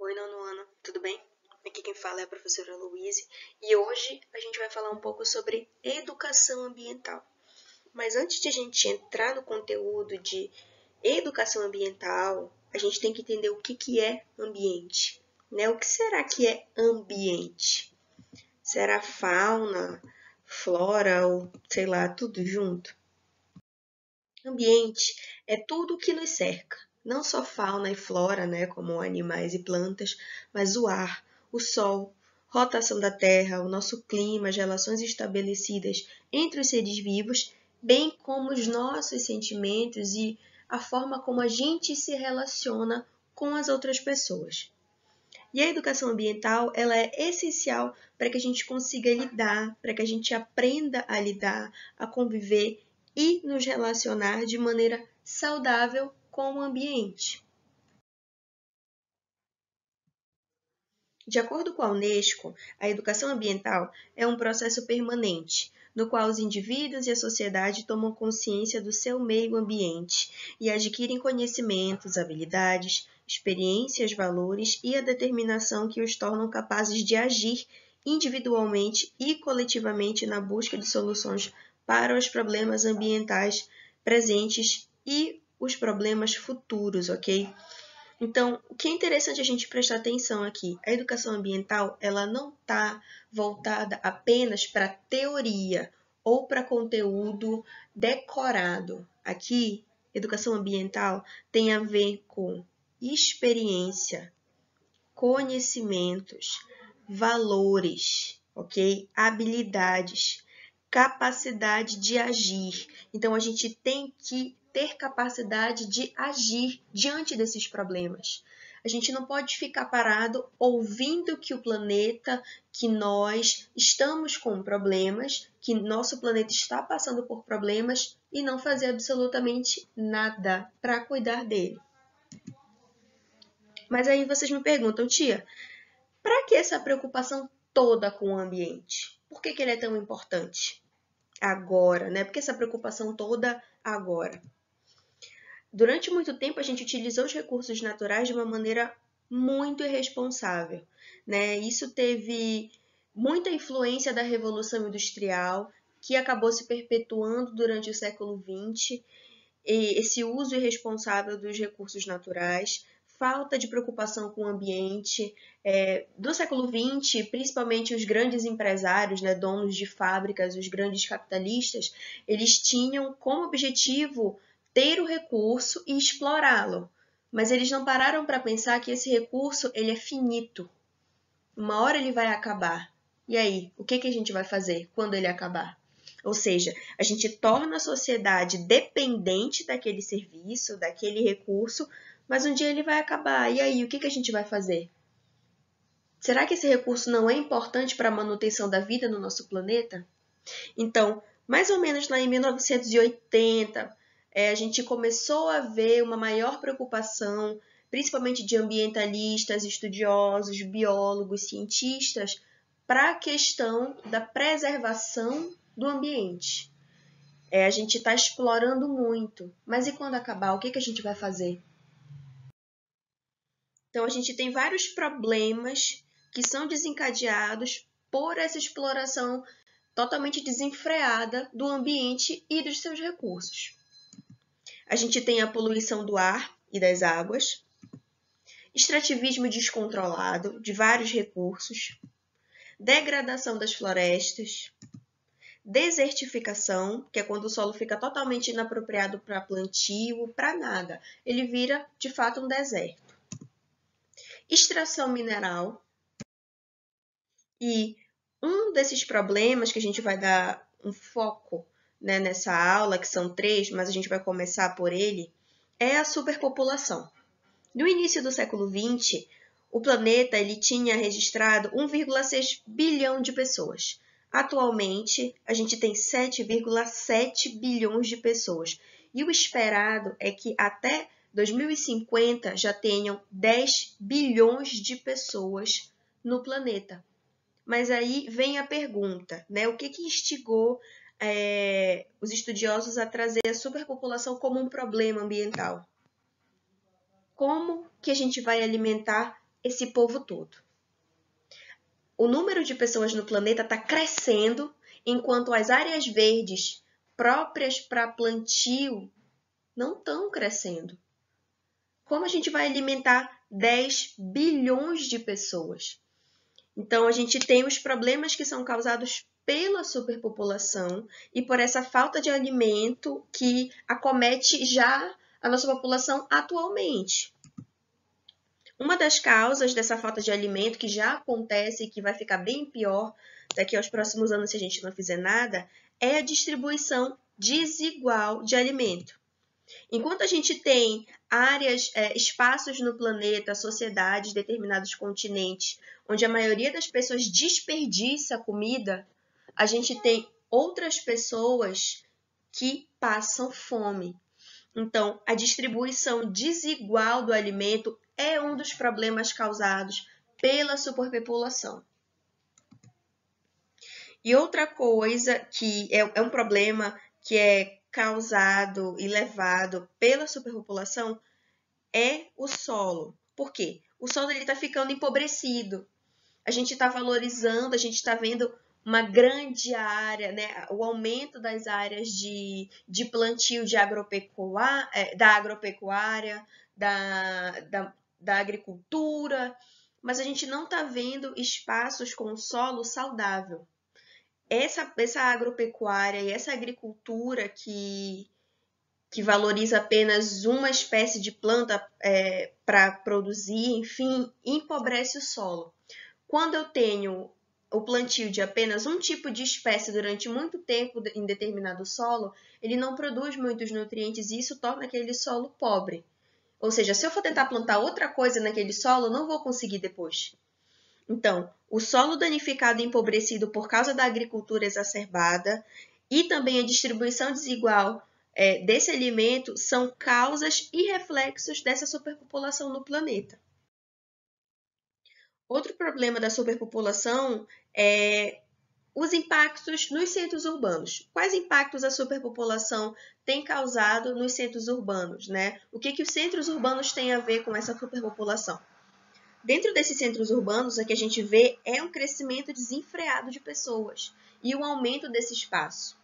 Oi, nono ano, tudo bem? Aqui quem fala é a professora Luíse e hoje a gente vai falar um pouco sobre educação ambiental. Mas antes de a gente entrar no conteúdo de educação ambiental, a gente tem que entender o que é ambiente, né? O que será que é ambiente? Será fauna, flora ou sei lá, tudo junto? Ambiente é tudo o que nos cerca, não só fauna e flora, né, como animais e plantas, mas o ar, o sol, rotação da Terra, o nosso clima, as relações estabelecidas entre os seres vivos, bem como os nossos sentimentos e a forma como a gente se relaciona com as outras pessoas. E a educação ambiental, ela é essencial para que a gente consiga lidar, para que a gente aprenda a lidar, a conviver e nos relacionar de maneira saudável com o ambiente. De acordo com a Unesco, a educação ambiental é um processo permanente, no qual os indivíduos e a sociedade tomam consciência do seu meio ambiente e adquirem conhecimentos, habilidades, experiências, valores e a determinação que os tornam capazes de agir individualmente e coletivamente na busca de soluções para os problemas ambientais presentes e os problemas futuros, ok? Então, o que é interessante a gente prestar atenção aqui, a educação ambiental, ela não está voltada apenas para teoria ou para conteúdo decorado. Aqui, educação ambiental tem a ver com experiência, conhecimentos, valores, ok? Habilidades, capacidade de agir. Então, a gente tem que ter capacidade de agir diante desses problemas. A gente não pode ficar parado ouvindo que o planeta, que nós estamos com problemas, que nosso planeta está passando por problemas e não fazer absolutamente nada para cuidar dele. Mas aí vocês me perguntam, tia, para que essa preocupação toda com o ambiente? Por que ele é tão importante? Agora, né? Por que essa preocupação toda agora? Durante muito tempo, a gente utilizou os recursos naturais de uma maneira muito irresponsável, né? Isso teve muita influência da Revolução Industrial, que acabou se perpetuando durante o século XX, e esse uso irresponsável dos recursos naturais, falta de preocupação com o ambiente. Do século XX, principalmente os grandes empresários, né, donos de fábricas, os grandes capitalistas, eles tinham como objetivo ter o recurso e explorá-lo. Mas eles não pararam para pensar que esse recurso ele é finito. Uma hora ele vai acabar. E aí, o que a gente vai fazer quando ele acabar? Ou seja, a gente torna a sociedade dependente daquele serviço, daquele recurso, mas um dia ele vai acabar. E aí, o que a gente vai fazer? Será que esse recurso não é importante para a manutenção da vida no nosso planeta? Então, mais ou menos lá em 1980, a gente começou a ver uma maior preocupação, principalmente de ambientalistas, estudiosos, biólogos, cientistas, para a questão da preservação do ambiente. A gente está explorando muito, mas e quando acabar, o que a gente vai fazer? Então, a gente tem vários problemas que são desencadeados por essa exploração totalmente desenfreada do ambiente e dos seus recursos. A gente tem a poluição do ar e das águas, extrativismo descontrolado de vários recursos, degradação das florestas, desertificação, que é quando o solo fica totalmente inapropriado para plantio, para nada. Ele vira, de fato, um deserto. Extração mineral. E um desses problemas que a gente vai dar um foco, né, nessa aula, que são 3, mas a gente vai começar por ele, é a superpopulação. No início do século XX, o planeta ele tinha registrado 1,6 bilhão de pessoas. Atualmente, a gente tem 7,7 bilhões de pessoas. E o esperado é que até 2050 já tenham 10 bilhões de pessoas no planeta. Mas aí vem a pergunta, né? O que instigou os estudiosos a trazer a superpopulação como um problema ambiental? Como que a gente vai alimentar esse povo todo. O número de pessoas no planeta está crescendo, enquanto as áreas verdes próprias para plantio não estão crescendo. Como a gente vai alimentar 10 bilhões de pessoas? Então, a gente tem os problemas que são causados pela superpopulação e por essa falta de alimento que acomete já a nossa população atualmente. Uma das causas dessa falta de alimento, que já acontece e que vai ficar bem pior daqui aos próximos anos se a gente não fizer nada, é a distribuição desigual de alimento. Enquanto a gente tem áreas, espaços no planeta, sociedades, determinados continentes, onde a maioria das pessoas desperdiça comida, a gente tem outras pessoas que passam fome. Então, a distribuição desigual do alimento é um dos problemas causados pela superpopulação. E outra coisa que é um problema que é causado e levado pela superpopulação é o solo. Por quê? O solo está ficando empobrecido. A gente está valorizando, a gente está vendo uma grande área, né? O aumento das áreas de plantio de da agropecuária, da agricultura, mas a gente não está vendo espaços com solo saudável. Essa agropecuária e essa agricultura que valoriza apenas uma espécie de planta para produzir, enfim, empobrece o solo. Quando eu tenho o plantio de apenas um tipo de espécie durante muito tempo em determinado solo, ele não produz muitos nutrientes e isso torna aquele solo pobre. Ou seja, se eu for tentar plantar outra coisa naquele solo, eu não vou conseguir depois. Então, o solo danificado e empobrecido por causa da agricultura exacerbada e também a distribuição desigual desse alimento são causas e reflexos dessa superpopulação no planeta. Outro problema da superpopulação é os impactos nos centros urbanos. Quais impactos a superpopulação tem causado nos centros urbanos, né? O que os centros urbanos têm a ver com essa superpopulação? Dentro desses centros urbanos, o que a gente vê é um crescimento desenfreado de pessoas e o aumento desse espaço.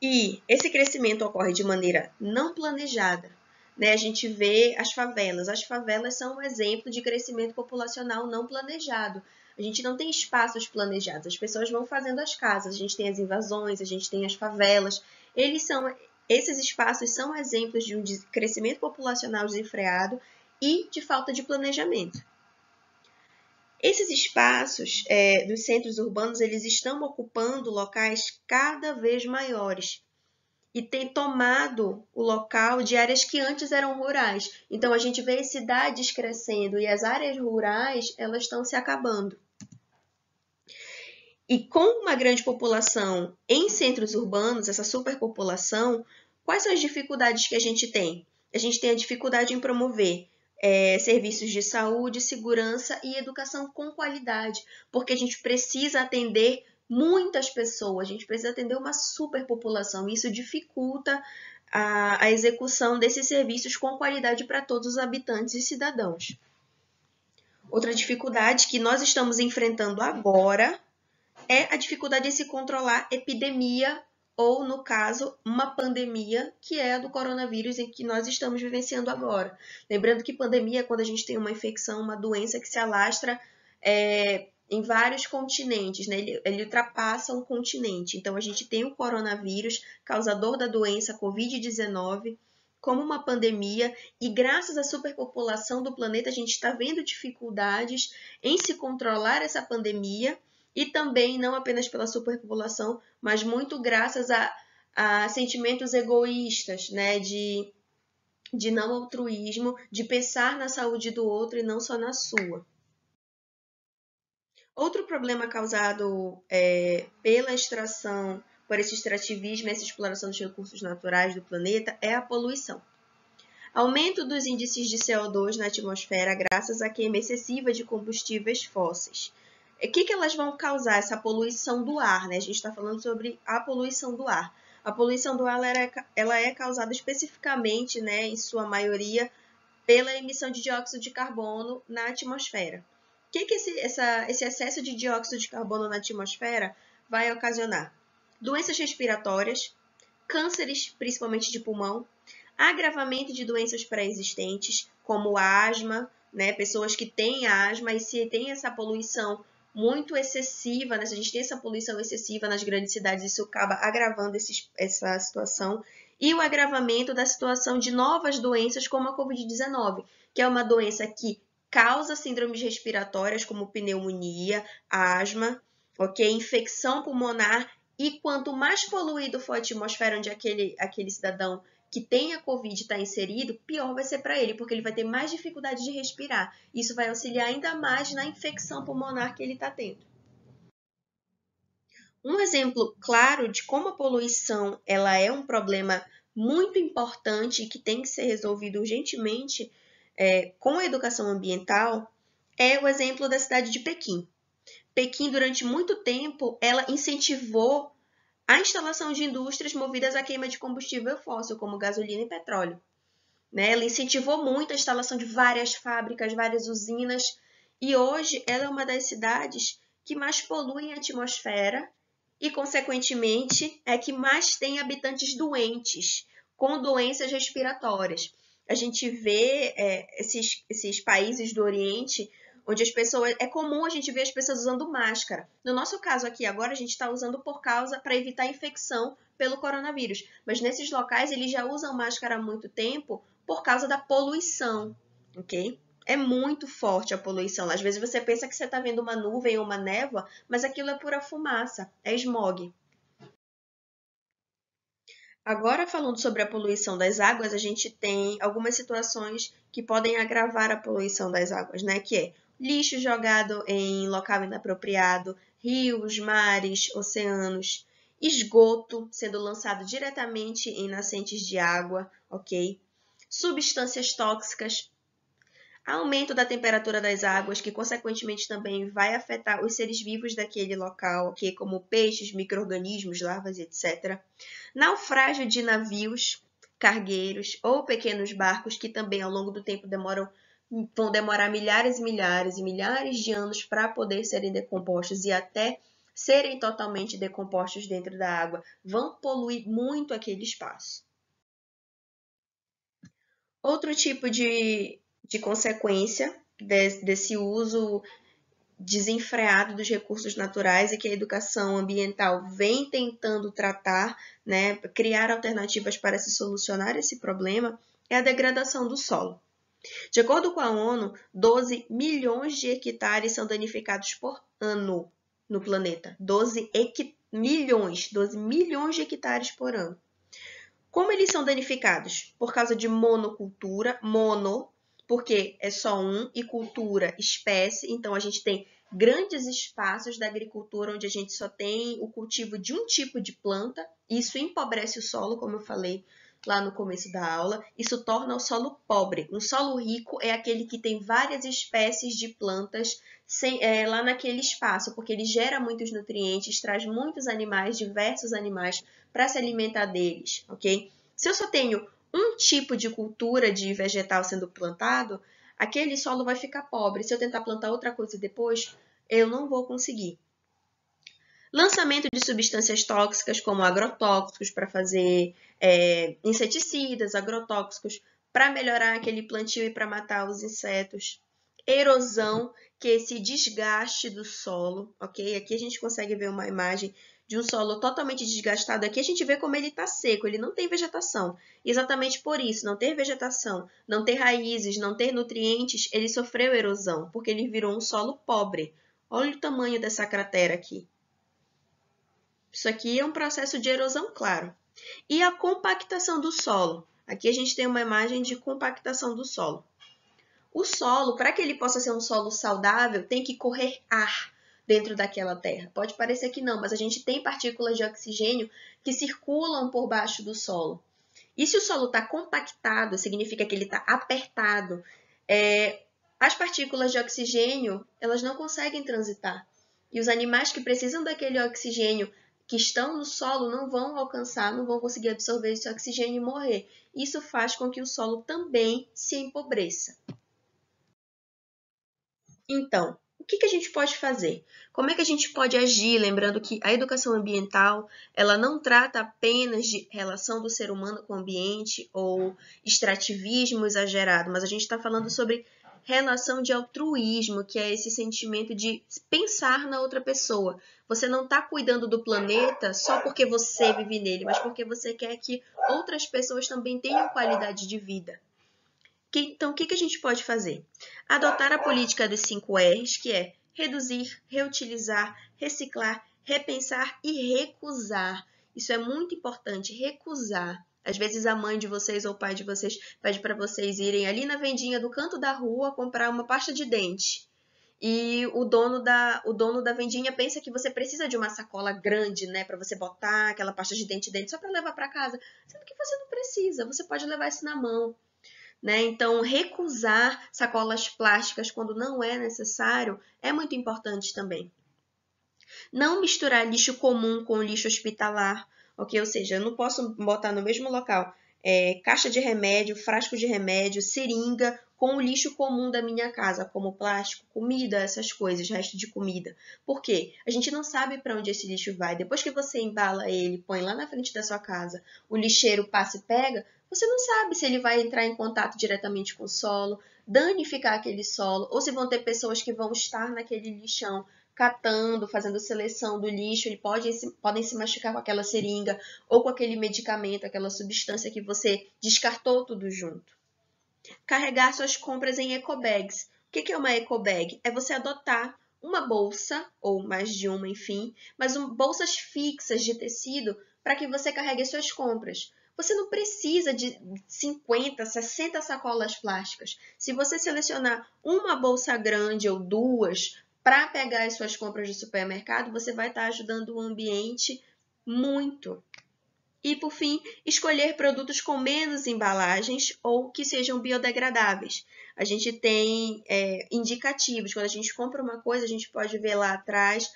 E esse crescimento ocorre de maneira não planejada. A gente vê as favelas. As favelas são um exemplo de crescimento populacional não planejado. A gente não tem espaços planejados. As pessoas vão fazendo as casas. A gente tem as invasões, a gente tem as favelas. Esses espaços são exemplos de um crescimento populacional desenfreado e de falta de planejamento. Esses espaços dos centros urbanos, eles estão ocupando locais cada vez maiores e têm tomado o local de áreas que antes eram rurais. Então, a gente vê as cidades crescendo e as áreas rurais, elas estão se acabando. E com uma grande população em centros urbanos, essa superpopulação, quais são as dificuldades que a gente tem? A gente tem a dificuldade em promover serviços de saúde, segurança e educação com qualidade, porque a gente precisa atender muitas pessoas, a gente precisa atender uma superpopulação, e isso dificulta a execução desses serviços com qualidade para todos os habitantes e cidadãos. Outra dificuldade que nós estamos enfrentando agora é a dificuldade de se controlar epidemia ou, no caso, uma pandemia, que é a do coronavírus em que nós estamos vivenciando agora. Lembrando que pandemia é quando a gente tem uma infecção, uma doença que se alastra em vários continentes, né? Ele ultrapassa um continente. Então, a gente tem o coronavírus, causador da doença Covid-19, como uma pandemia, e graças à superpopulação do planeta, a gente está vendo dificuldades em se controlar essa pandemia, e também não apenas pela superpopulação, mas muito graças a sentimentos egoístas, né? De não altruísmo, de pensar na saúde do outro e não só na sua. Outro problema causado pela extração, por esse extrativismo, essa exploração dos recursos naturais do planeta, é a poluição. Aumento dos índices de CO2 na atmosfera graças à queima excessiva de combustíveis fósseis. O que elas vão causar? Essa poluição do ar, né? A gente está falando sobre a poluição do ar. A poluição do ar ela é causada especificamente, né, em sua maioria, pela emissão de dióxido de carbono na atmosfera. O que esse excesso de dióxido de carbono na atmosfera vai ocasionar? Doenças respiratórias, cânceres, principalmente de pulmão, agravamento de doenças pré-existentes, como a asma, né? Pessoas que têm asma e se tem essa poluição muito excessiva, né? Se a gente tem essa poluição excessiva nas grandes cidades, isso acaba agravando essa situação. E o agravamento da situação de novas doenças, como a Covid-19, que é uma doença que causa síndromes respiratórias, como pneumonia, asma, ok? Infecção pulmonar. E quanto mais poluído for a atmosfera onde aquele cidadão que tem a Covid está inserido, pior vai ser para ele, porque ele vai ter mais dificuldade de respirar. Isso vai auxiliar ainda mais na infecção pulmonar que ele está tendo. Um exemplo claro de como a poluição ela é um problema muito importante e que tem que ser resolvido urgentemente com a educação ambiental é o exemplo da cidade de Pequim. Pequim, durante muito tempo, ela incentivou a instalação de indústrias movidas à queima de combustível fóssil, como gasolina e petróleo. Né? Ela incentivou muito a instalação de várias fábricas, várias usinas, e hoje ela é uma das cidades que mais polui a atmosfera e, consequentemente, é que mais tem habitantes doentes, com doenças respiratórias. A gente vê esses países do Oriente onde as pessoas é comum a gente ver as pessoas usando máscara. No nosso caso aqui agora a gente está usando para evitar infecção pelo coronavírus, mas nesses locais eles já usam máscara há muito tempo por causa da poluição, ok? É muito forte a poluição. Às vezes você pensa que você está vendo uma nuvem ou uma névoa, mas aquilo é pura fumaça, é smog. Agora, falando sobre a poluição das águas, a gente tem algumas situações que podem agravar a poluição das águas, né? Que é lixo jogado em local inapropriado, rios, mares, oceanos, esgoto sendo lançado diretamente em nascentes de água, ok? Substâncias tóxicas, aumento da temperatura das águas, que consequentemente também vai afetar os seres vivos daquele local, ok? Como peixes, micro-organismos, larvas, etc. Naufrágio de navios, cargueiros ou pequenos barcos que também ao longo do tempo vão demorar milhares e milhares e milhares de anos para poder serem decompostos e até serem totalmente decompostos dentro da água, vão poluir muito aquele espaço. Outro tipo de consequência desse uso desenfreado dos recursos naturais e que a educação ambiental vem tentando tratar, né, criar alternativas para se solucionar esse problema, é a degradação do solo. De acordo com a ONU, 12 milhões de hectares são danificados por ano no planeta. 12 milhões de hectares por ano. Como eles são danificados? Por causa de monocultura, porque é só um, e cultura, espécie. Então, a gente tem grandes espaços da agricultura onde a gente só tem o cultivo de um tipo de planta. Isso empobrece o solo, como eu falei lá no começo da aula. Isso torna o solo pobre. Um solo rico é aquele que tem várias espécies de plantas lá naquele espaço, porque ele gera muitos nutrientes, traz muitos animais, diversos animais, para se alimentar deles, ok? Se eu só tenho um tipo de cultura de vegetal sendo plantado, aquele solo vai ficar pobre. Se eu tentar plantar outra coisa depois, eu não vou conseguir. Lançamento de substâncias tóxicas, como agrotóxicos para fazer inseticidas, agrotóxicos para melhorar aquele plantio e para matar os insetos. Erosão, que é esse desgaste do solo, ok? Aqui a gente consegue ver uma imagem de um solo totalmente desgastado. Aqui a gente vê como ele está seco, ele não tem vegetação. Exatamente por isso, não ter vegetação, não ter raízes, não ter nutrientes, ele sofreu erosão, porque ele virou um solo pobre. Olha o tamanho dessa cratera aqui. Isso aqui é um processo de erosão, claro. E a compactação do solo. Aqui a gente tem uma imagem de compactação do solo. O solo, para que ele possa ser um solo saudável, tem que correr ar dentro daquela terra. Pode parecer que não, mas a gente tem partículas de oxigênio que circulam por baixo do solo. E se o solo está compactado, significa que ele está apertado, as partículas de oxigênio elas não conseguem transitar. E os animais que precisam daquele oxigênio que estão no solo não vão alcançar, não vão conseguir absorver esse oxigênio e morrer. Isso faz com que o solo também se empobreça. Então, o que a gente pode fazer? Como é que a gente pode agir? Lembrando que a educação ambiental, ela não trata apenas de relação do ser humano com o ambiente ou extrativismo exagerado, mas a gente está falando sobre relação de altruísmo, que é esse sentimento de pensar na outra pessoa. Você não está cuidando do planeta só porque você vive nele, mas porque você quer que outras pessoas também tenham qualidade de vida. Então, o que a gente pode fazer? Adotar a política dos 5 R's, que é reduzir, reutilizar, reciclar, repensar e recusar. Isso é muito importante, recusar. Às vezes a mãe de vocês ou o pai de vocês pede para vocês irem ali na vendinha do canto da rua comprar uma pasta de dente. E o dono da vendinha pensa que você precisa de uma sacola grande, né, para você botar aquela pasta de dente dentro só para levar para casa, sendo que você não precisa, você pode levar isso na mão. Né? Então, recusar sacolas plásticas quando não é necessário é muito importante também. Não misturar lixo comum com lixo hospitalar, ok? Ou seja, eu não posso botar no mesmo local caixa de remédio, frasco de remédio, seringa com o lixo comum da minha casa, como plástico, comida, essas coisas, resto de comida. Por quê? A gente não sabe para onde esse lixo vai. Depois que você embala ele, põe lá na frente da sua casa, o lixeiro passa e pega, você não sabe se ele vai entrar em contato diretamente com o solo, danificar aquele solo, ou se vão ter pessoas que vão estar naquele lixão catando, fazendo seleção do lixo, e podem se machucar com aquela seringa ou com aquele medicamento, aquela substância que você descartou tudo junto. Carregar suas compras em ecobags. O que é uma ecobag? É você adotar uma bolsa, ou mais de uma, enfim, mas bolsas fixas de tecido para que você carregue suas compras. Você não precisa de 50, 60 sacolas plásticas. Se você selecionar uma bolsa grande ou duas para pegar as suas compras do supermercado, você vai estar ajudando o ambiente muito. E, por fim, escolher produtos com menos embalagens ou que sejam biodegradáveis. A gente tem indicativos. Quando a gente compra uma coisa, a gente pode ver lá atrás,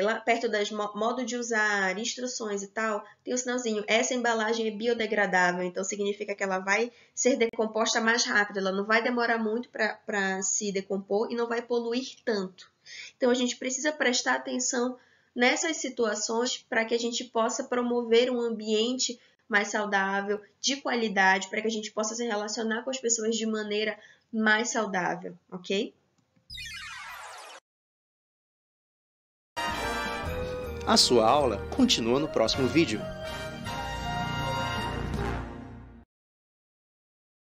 lá perto das modo de usar, instruções e tal, tem um sinalzinho. Essa embalagem é biodegradável, então significa que ela vai ser decomposta mais rápido. Ela não vai demorar muito para se decompor e não vai poluir tanto. Então, a gente precisa prestar atenção nessas situações para que a gente possa promover um ambiente mais saudável, de qualidade, para que a gente possa se relacionar com as pessoas de maneira mais saudável, ok? A sua aula continua no próximo vídeo.